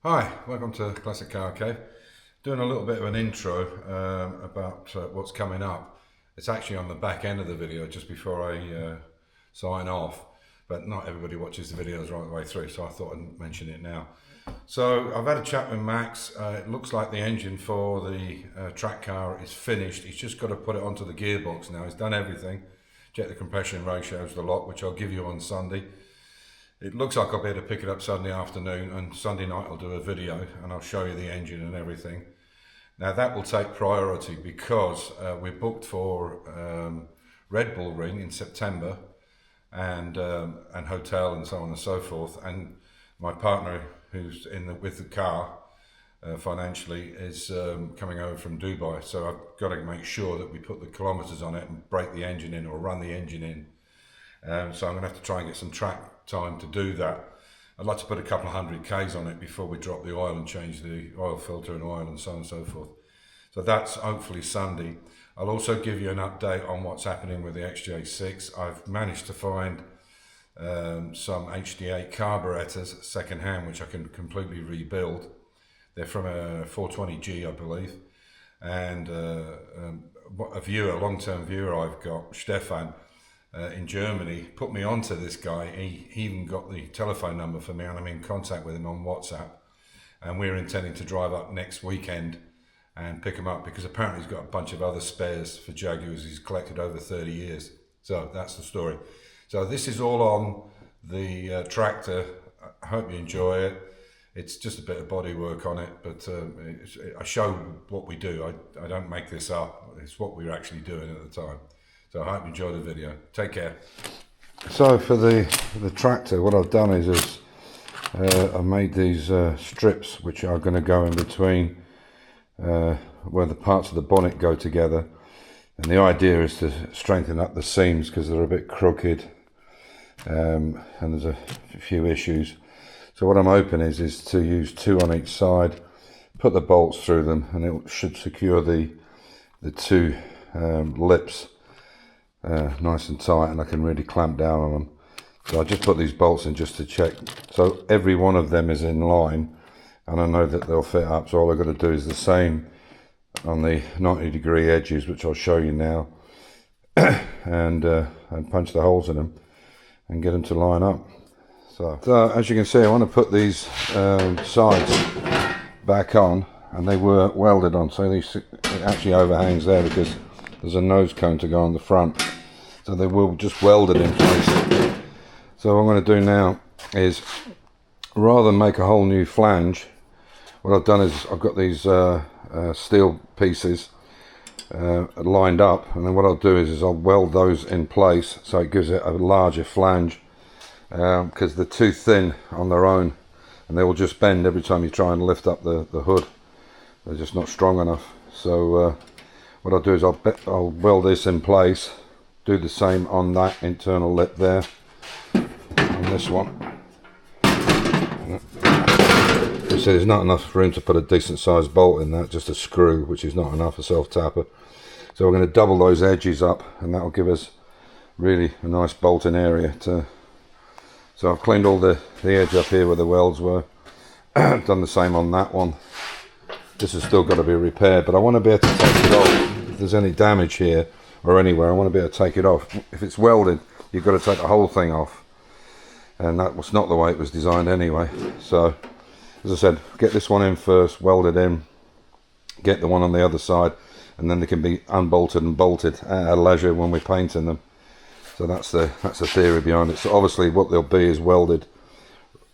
Hi, welcome to Classic Car Cave. Doing a little bit of an intro about what's coming up. It's actually on the back end of the video just before I sign off, but not everybody watches the videos right the way through, so I thought I'd mention it now. So I've had a chat with Max. It looks like the engine for the track car is finished. He's just got to put it onto the gearbox now. He's done everything. Check the compression ratios, the lot, which I'll give you on Sunday. It looks like I'll be able to pick it up Sunday afternoon, and Sunday night I'll do a video and I'll show you the engine and everything. Now that will take priority because we're booked for Red Bull Ring in September and hotel and so on and so forth. And my partner who's with the car financially is coming over from Dubai. So I've got to make sure that we put the kilometers on it and break the engine in or run the engine in. So I'm going to have to try and get some track time to do that. I'd like to put a couple of 100 Ks on it before we drop the oil and change the oil filter and oil and so on and so forth. So that's hopefully Sunday. I'll also give you an update on what's happening with the XJ6. I've managed to find some HD8 carburetors second hand, which I can completely rebuild. They're from a 420G, I believe. And a long-term viewer I've got, Stefan, in Germany, put me onto this guy. He even got the telephone number for me, and I'm in contact with him on WhatsApp. And we're intending to drive up next weekend and pick him up because apparently he's got a bunch of other spares for Jaguars he's collected over 30 years. So that's the story. So this is all on the tractor. I hope you enjoy it. It's just a bit of bodywork on it, but I show what we do. I don't make this up. It's what we're actually doing at the time. So I hope you enjoy the video. Take care. So for the tractor, what I've done is I've made these strips which are going to go in between where the parts of the bonnet go together. And the idea is to strengthen up the seams because they're a bit crooked and there's a few issues. So what I'm hoping is to use two on each side, put the bolts through them, and it should secure the two lips nice and tight, and I can really clamp down on them. So I just put these bolts in just to check. So every one of them is in line, and I know that they'll fit up. So all I've got to do is the same on the 90-degree edges, which I'll show you now, and punch the holes in them and get them to line up. So as you can see, I want to put these sides back on, and they were welded on. So it actually overhangs there because there's a nose cone to go on the front. So they will just weld it in place. So what I'm going to do now is, rather than make a whole new flange, what I've done is I've got these steel pieces lined up, and then what I'll do is I'll weld those in place so it gives it a larger flange, because they're too thin on their own and they will just bend every time you try and lift up the hood. They're just not strong enough. So what I'll do is I'll weld this in place, do the same on that internal lip there, on this one. You see, there's not enough room to put a decent sized bolt in that, just a screw, which is not enough, a self-tapper. So we're going to double those edges up, and that will give us really a nice bolting area to. So I've cleaned all the edge up here where the welds were. Done the same on that one. This has still got to be repaired, but I want to be able to take it off. If there's any damage here or anywhere, I want to be able to take it off. If it's welded, you've got to take the whole thing off, and that was not the way it was designed anyway. So as I said, get this one in first, weld it in, get the one on the other side, and then they can be unbolted and bolted at leisure when we're painting them. So that's the theory behind it. So obviously what they'll be is welded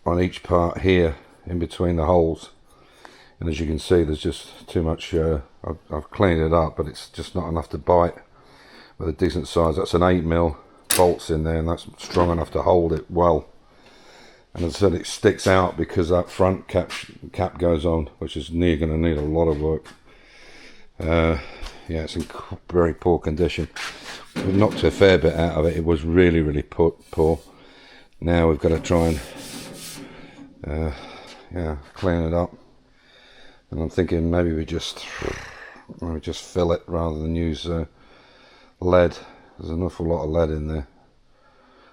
on each part here in between the holes. And as you can see, there's just too much. I've cleaned it up, but it's just not enough to bite with a decent size. That's an 8mm bolts in there, and that's strong enough to hold it well. And as I said, it sticks out because that front cap goes on, which is going to need a lot of work. Yeah, it's in very poor condition. We knocked a fair bit out of it. It was really poor. Now we've got to try and clean it up. And I'm thinking maybe we just fill it rather than use lead. There's an awful lot of lead in there.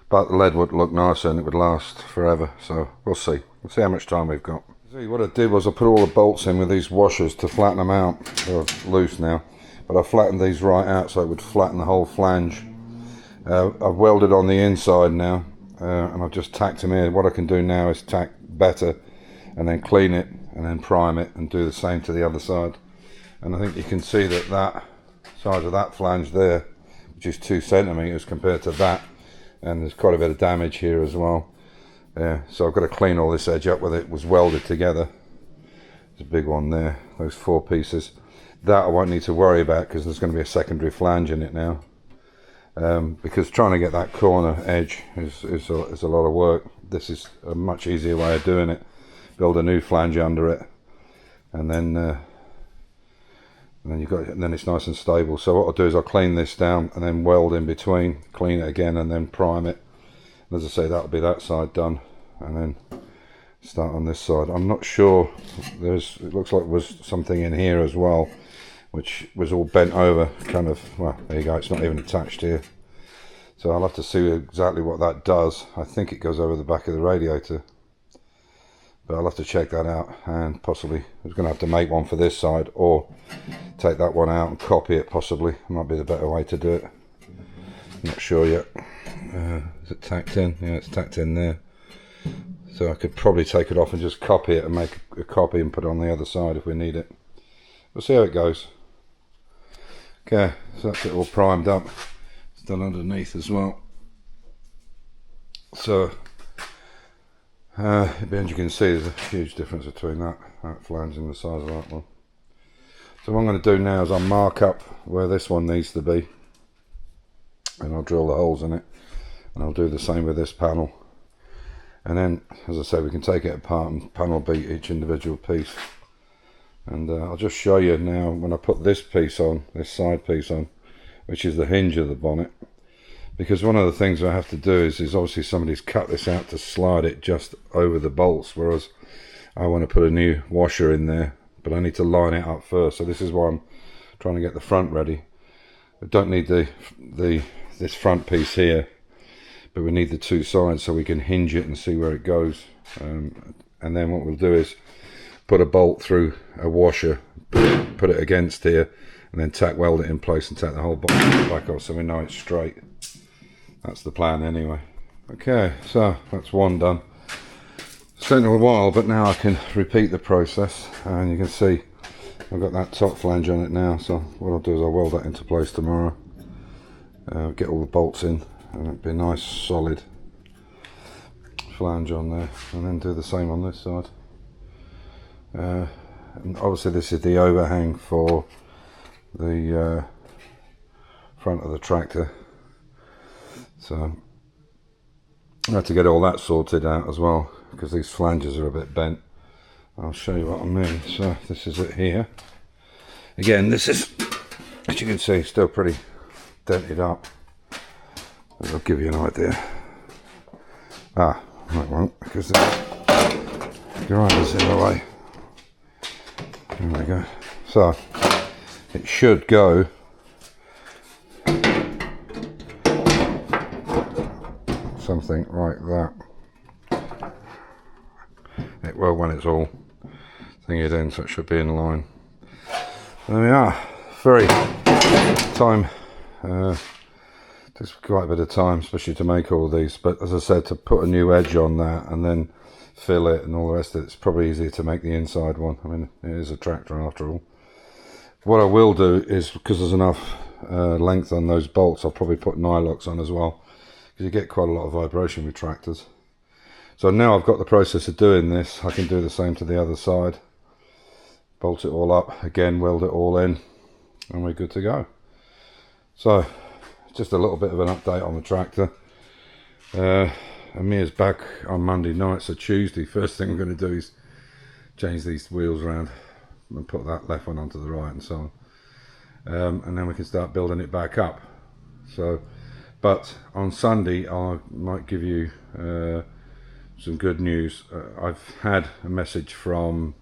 But the lead would look nicer and it would last forever. So we'll see. We'll see how much time we've got. See, what I did was I put all the bolts in with these washers to flatten them out. They're loose now, but I flattened these right out so it would flatten the whole flange. I've welded on the inside now, and I've just tacked them in. What I can do now is tack better and then clean it and then prime it and do the same to the other side. And I think you can see that that size of that flange there, which is 2 centimeters compared to that, and there's quite a bit of damage here as well. Yeah, so I've got to clean all this edge up where it was welded together. There's a big one there, those 4 pieces. That I won't need to worry about because there's going to be a secondary flange in it now. Because trying to get that corner edge is a lot of work. This is a much easier way of doing it. Build a new flange under it, and then you've got it, and then it's nice and stable. So what I'll do is I'll clean this down and then weld in between, clean it again, and then prime it. As I say, that'll be that side done, and then start on this side. I'm not sure, it looks like there was something in here as well, which was all bent over, kind of, well, there you go, it's not even attached here. So I'll have to see exactly what that does. I think it goes over the back of the radiator, but I'll have to check that out, and possibly I was going to have to make one for this side, or take that one out and copy it possibly. Might be the better way to do it. Not sure yet. Is it tacked in? Yeah, it's tacked in there. So I could probably take it off and just copy it and make a copy and put it on the other side if we need it. We'll see how it goes. Okay, so that's it all primed up. It's done underneath as well. So, as you can see, there's a huge difference between that flange and the size of that one. So what I'm going to do now is I'll mark up where this one needs to be, and I'll drill the holes in it, and I'll do the same with this panel. And then, as I say, we can take it apart and panel beat each individual piece. And I'll just show you now when I put this piece on, this side piece on, which is the hinge of the bonnet. Because one of the things I have to do is obviously somebody's cut this out to slide it just over the bolts, whereas I want to put a new washer in there, but I need to line it up first. So this is why I'm trying to get the front ready. I don't need this front piece here, but we need the 2 sides so we can hinge it and see where it goes. And then what we'll do is put a bolt through a washer, put it against here, and then tack weld it in place and tack the whole bolt back off so we know it's straight. That's the plan anyway. Okay, so that's one done. It's taken a while, but now I can repeat the process, and you can see I've got that top flange on it now. So what I'll do is I'll weld that into place tomorrow, get all the bolts in, and it'll be a nice solid flange on there, and then do the same on this side. And obviously this is the overhang for the front of the tractor, so I have to get all that sorted out as well because these flanges are a bit bent. I'll show you what I mean. So this is it here. Again, this is, as you can see, still pretty dented up. I'll give you an idea. I won't, because the grinder's in the way. There we go. So it should go something like that. It will when it's all thingied in, so it should be in line. There we are. Very time. Takes quite a bit of time, especially to make all these. But as I said, to put a new edge on that and then fill it and all the rest of it, it's probably easier to make the inside one. I mean, it is a tractor after all. What I will do is, because there's enough length on those bolts, I'll probably put nylocks on as well, because you get quite a lot of vibration with tractors. So now I've got the process of doing this, I can do the same to the other side. Bolt it all up, again weld it all in, and we're good to go. So, just a little bit of an update on the tractor. Amir's back on Monday night, so Tuesday, first thing I'm going to do is change these wheels around and put that left one onto the right and so on. And then we can start building it back up. So, but on Sunday I might give you some good news. I've had a message from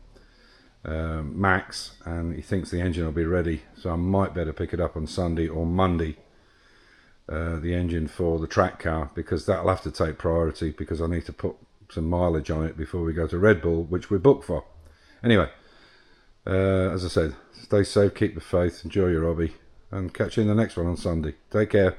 Max, and he thinks the engine will be ready, so I might better pick it up on Sunday or Monday, the engine for the track car, because that'll have to take priority, because I need to put some mileage on it before we go to Red Bull, which we're booked for. Anyway, as I said, stay safe, keep the faith, enjoy your hobby, and catch you in the next one on Sunday. Take care.